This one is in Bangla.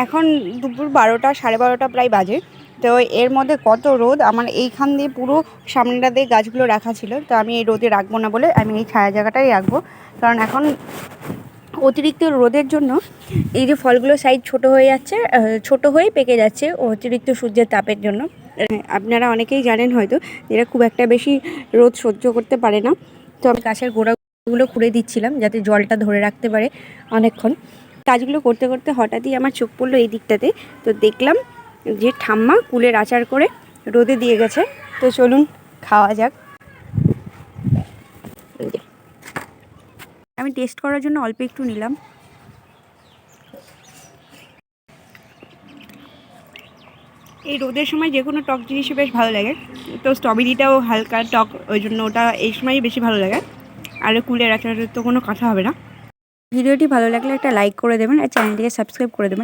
এখন দুপুর 12টা 12:30 প্রায় বাজে। তো এর মধ্যে কত রোদ, আমার এইখান দিয়ে পুরো সামনেটা দিয়ে গাছগুলো রাখা ছিল, তো আমি এই রোদে রাখবো না বলে আমি এই ছায়া জায়গাটাই রাখবো। কারণ এখন অতিরিক্ত রোদের জন্য এই যে ফলগুলো সাইজ ছোট হয়ে যাচ্ছে, ছোট হয়ে পেকে যাচ্ছে অতিরিক্ত সূর্যের তাপের জন্য। আপনারা অনেকেই জানেন হয়তো এরা খুব একটা বেশি রোদ সহ্য করতে পারে না। তো আমি গাছের গোড়াগুলো খুঁড়ে দিচ্ছিলাম যাতে জলটা ধরে রাখতে পারে অনেকক্ষণ। কাজগুলো করতে করতে হঠাৎই আমার চোখ পড়লো এই দিকটাতে, তো দেখলাম যে ঠাম্মা কুলের আচার করে রোদে দিয়ে গেছে। তো চলুন খাওয়া যাক। আমি টেস্ট করার জন্য অল্প একটু নিলাম। এই রোদের সময় যে কোনো টক জিনিসই বেশ ভালো লাগে, তো স্ট্রবেরিটাও হালকা টক, ওই জন্য ওটা এই সময়ই বেশি ভালো লাগে। আর কুলের আচারের তো কোনো কথা হবে না। ভিডিওটি ভালো লাগলে একটা লাইক করে দেবেন আর চ্যানেলটিকে সাবস্ক্রাইব করে দেবেন।